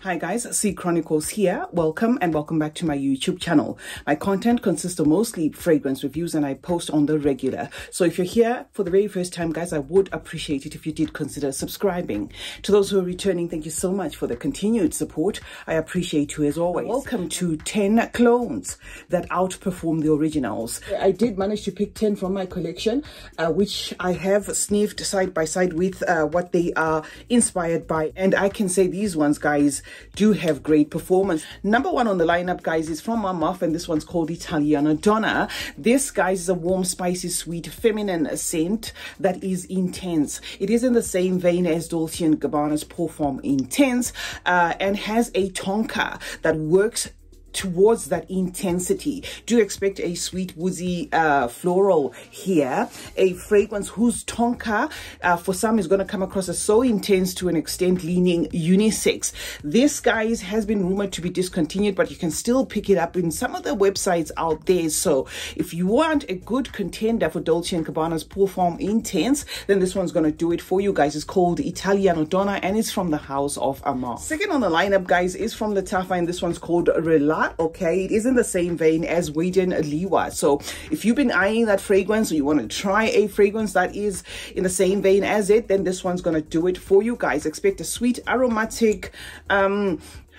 Hi guys, CeeChronicles here. Welcome and welcome back to my YouTube channel. My content consists of mostly fragrance reviews and I post on the regular. So if you're here for the very first time, guys, I would appreciate it if you did consider subscribing. To those who are returning, thank you so much for the continued support. I appreciate you as always. Welcome to 10 clones that outperform the originals. I did manage to pick 10 from my collection, which I have sniffed side by side with what they are inspired by. And I can say these ones, guys, do have great performance. Number one on the lineup, guys, is from Muff, and this one's called Italiano Donna. This, guys, is a warm, spicy, sweet, feminine scent that is intense. It is in the same vein as Dolce & Gabbana's Perfume Intense and has a tonka that works towards that intensity. Do expect a sweet woozy floral here, a fragrance whose tonka for some is going to come across as so intense to an extent leaning unisex. This, guys, has been rumored to be discontinued, but you can still pick it up in some of the websites out there. So if you want a good contender for Dolce & Gabbana's Perfume Intense, then this one's going to do it for you, guys. It's called Italiano Donna and it's from the house of Amar. Second on the lineup, guys, is from Lattafa, and this one's called Relat. Okay, it is in the same vein as Waden Liwa. So if you've been eyeing that fragrance or you want to try a fragrance that is in the same vein as it, then this one's going to do it for you, guys. Expect a sweet, aromatic,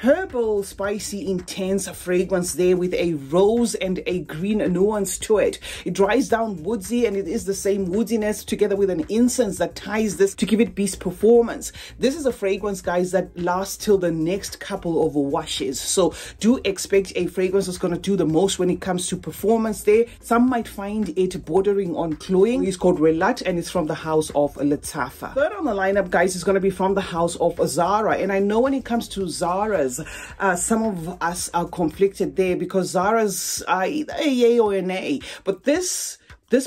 herbal, spicy, intense fragrance there with a rose and a green nuance to it. It dries down woodsy, and it is the same woodiness together with an incense that ties this to give it beast performance. This is a fragrance, guys, that lasts till the next couple of washes. So do expect a fragrance that's going to do the most when it comes to performance there. Some might find it bordering on cloying. It's called Relat and it's from the house of Lattafa. Third on the lineup, guys, is going to be from the house of Zara. And I know when it comes to Zara's, some of us are conflicted there because Zara's either a yay or a nay. But this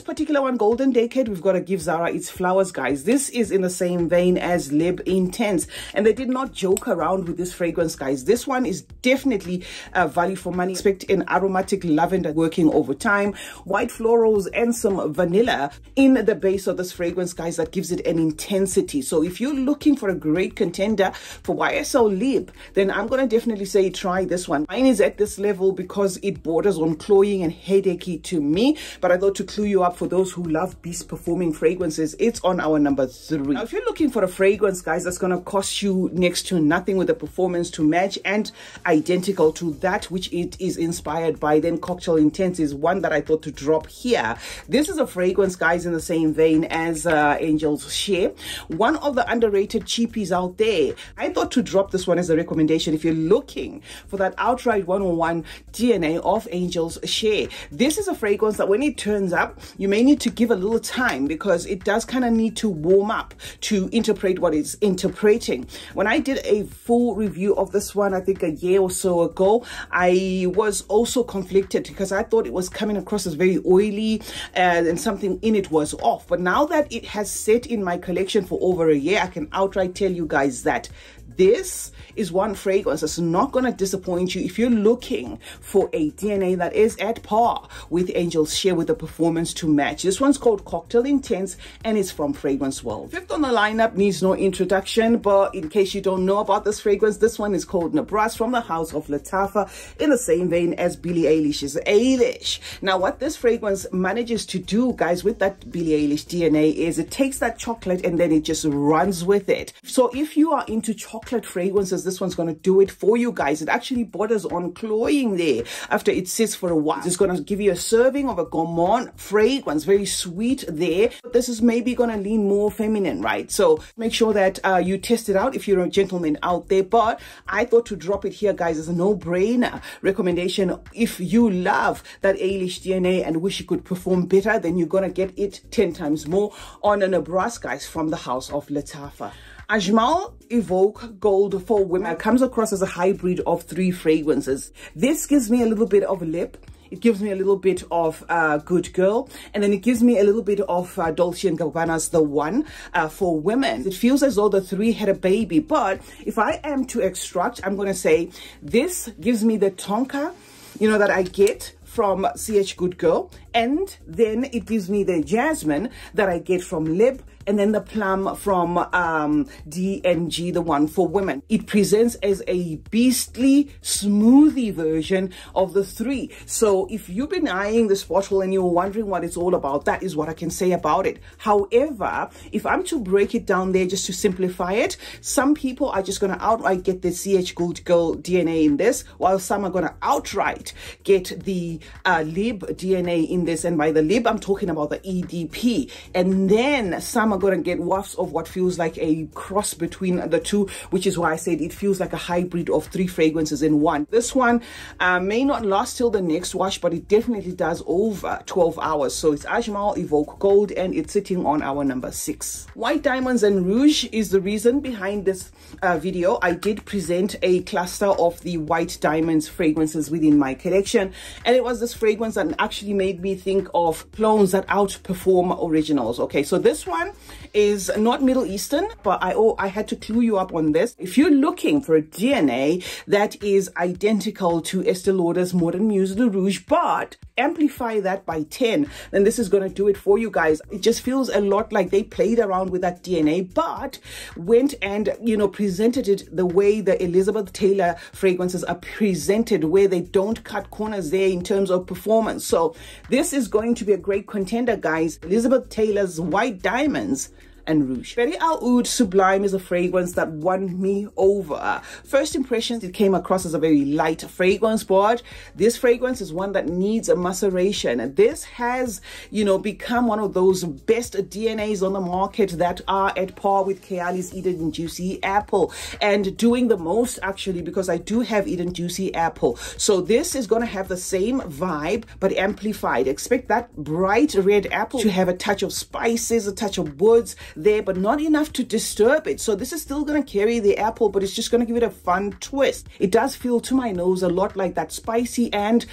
particular one, Golden Decade, we've got to give Zara its flowers, guys. This is in the same vein as Lib Intense, and they did not joke around with this fragrance, guys. This one is definitely value for money. Expect an aromatic lavender working over time, white florals and some vanilla in the base of this fragrance, guys, that gives it an intensity. So if you're looking for a great contender for YSL Lib, then I'm going to definitely say try this one. Mine is at this level because it borders on cloying and headachy to me, but I thought to clue you up for those who love beast performing fragrances, it's on our number 3. Now, if you're looking for a fragrance, guys, that's going to cost you next to nothing with a performance to match and identical to that which it is inspired by, then Cocktail Intense is one that I thought to drop here. This is a fragrance, guys, in the same vein as Angel's Share, one of the underrated cheapies out there. I thought to drop this one as a recommendation if you're looking for that outright 101 DNA of Angel's Share. This is a fragrance that when it turns up, you may need to give a little time because it does kind of need to warm up to interpret what it's interpreting. When I did a full review of this one, I think a year or so ago, I was also conflicted because I thought it was coming across as very oily and something in it was off. But now that it has sat in my collection for over a year, I can outright tell you guys that this is one fragrance that's not going to disappoint you if you're looking for a DNA that is at par with Angel's Share with the performance to match. This one's called Cocktail Intense and it's from Fragrance World. Fifth on the lineup needs no introduction, but in case you don't know about this fragrance, this one is called Nebus from the house of Lattafa in the same vein as Billie Eilish's Eilish. Now, what this fragrance manages to do, guys, with that Billie Eilish DNA is it takes that chocolate and then it just runs with it. So if you are into chocolate fragrances, this one's going to do it for you, guys. It actually borders on cloying there after it sits for a while. It's going to give you a serving of a gourmand fragrance, very sweet there. This is maybe going to lean more feminine, right? So make sure that you test it out if you're a gentleman out there. But I thought to drop it here, guys, as a no-brainer recommendation. If you love that Eilish DNA and wish you could perform better, then you're going to get it 10 times more on a Nebus, guys, from the house of Lattafa. Ajmal Evoke Gold for Women comes across as a hybrid of 3 fragrances. This gives me a little bit of lip. It gives me a little bit of Good Girl, and then it gives me a little bit of Dolce & Gabbana's The One for Women. It feels as though the 3 had a baby, but if I am to extract, I'm going to say this gives me the tonka, you know, that I get from CH Good Girl, and then it gives me the jasmine that I get from Lib, and then the Plum from D&G, the one for women. It presents as a beastly smoothie version of the three. So if you've been eyeing this bottle and you're wondering what it's all about, that is what I can say about it. However, if I'm to break it down there just to simplify it, some people are just going to outright get the CH Gold Girl DNA in this, while some are going to outright get the lib DNA in this. And by the lib, I'm talking about the EDP. And then some are going to get wafts of what feels like a cross between the two, which is why I said it feels like a hybrid of three fragrances in one. This one may not last till the next wash, but it definitely does over 12 hours. So it's Ajmal Evoke Gold, and it's sitting on our number 6. White Diamonds and Rouge is the reason behind this video. I did present a cluster of the White Diamonds fragrances within my collection, and it was this fragrance that actually made me think of clones that outperform originals. Okay, so this one is not Middle Eastern, but I had to clue you up on this. If you're looking for a DNA that is identical to Estée Lauder's Modern Muse de Rouge, but amplify that by 10, then this is going to do it for you guys. It just feels a lot like they played around with that DNA, but went and, you know, presented it the way the Elizabeth Taylor fragrances are presented, where they don't cut corners there in terms of performance. So this is going to be a great contender, guys. Elizabeth Taylor's White Diamonds and Rouge. Very Oud Sublime is a fragrance that won me over. First impressions, it came across as a very light fragrance, but this fragrance is one that needs a maceration. This has, you know, become one of those best DNAs on the market that are at par with Kayali's Eden Juicy Apple, and doing the most actually, because I do have Eden Juicy Apple. So this is going to have the same vibe but amplified. Expect that bright red apple to have a touch of spices, a touch of woods there, but not enough to disturb it. So this is still going to carry the apple, but it's just going to give it a fun twist. It does feel to my nose a lot like that spicy and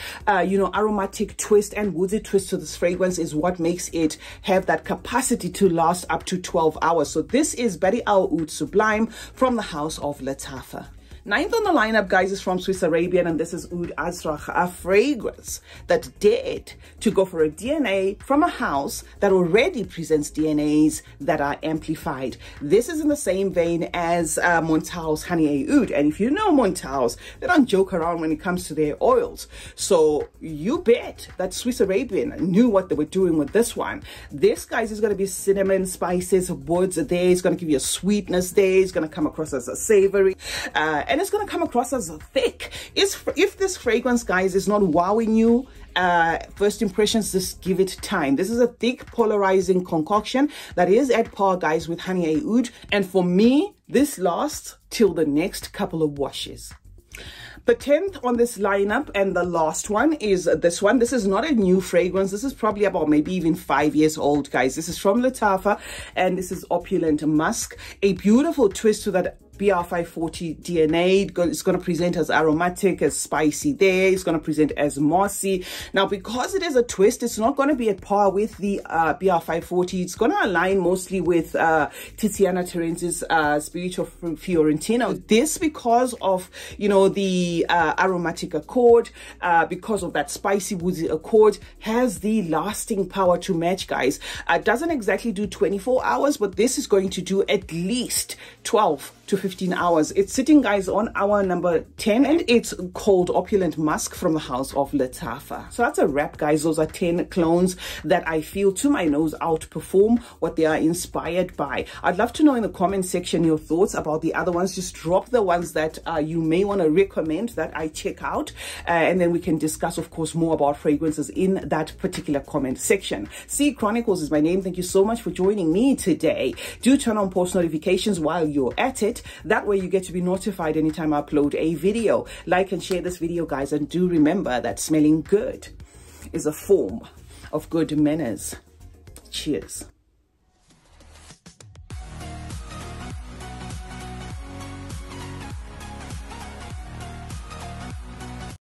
you know, aromatic twist and woodsy twist to this fragrance is what makes it have that capacity to last up to 12 hours. So this is Betty Oud Sublime from the house of Latafa. 9th on the lineup, guys, is from Swiss Arabian, and this is Oud Azra, a fragrance that dared to go for a DNA from a house that already presents DNAs that are amplified. This is in the same vein as Montao's Honey Oud, and if you know Montao's, they don't joke around when it comes to their oils. So you bet that Swiss Arabian knew what they were doing with this one. This, guys, is going to be cinnamon, spices, woods there. It's going to give you a sweetness there. It's going to come across as a savory, and it's going to come across as thick. If this fragrance, guys, is not wowing you, first impressions, just give it time. This is a thick, polarizing concoction that is at par, guys, with Honey Oud, and for me, this lasts till the next couple of washes. The 10th on this lineup and the last one is this one. This is not a new fragrance. This is probably about maybe even 5 years old, guys. This is from Latafa, and this is Opulent Musk. A beautiful twist to that BR540 DNA. It's going to present as aromatic, as spicy there. It's going to present as mossy. Now, because it is a twist, it's not going to be at par with the BR540. It's going to align mostly with Tiziana Terenzi's Spirito Fiorentino. This, because of, you know, the aromatic accord, because of that spicy woodsy accord, has the lasting power to match, guys. It doesn't exactly do 24 hours, but this is going to do at least 12 to 15 hours. It's sitting, guys, on our number 10, and it's called Opulent Musk from the house of Latafa. So that's a wrap, guys. Those are 10 clones that I feel to my nose outperform what they are inspired by. I'd love to know in the comment section your thoughts about the other ones. Just drop the ones that you may want to recommend that I check out, and then we can discuss, of course, more about fragrances in that particular comment section. CeeChronicles is my name. Thank you so much for joining me today. Do turn on post notifications while you're at it. That way you get to be notified anytime I upload a video. Like and share this video, guys, and do remember that smelling good is a form of good manners. Cheers.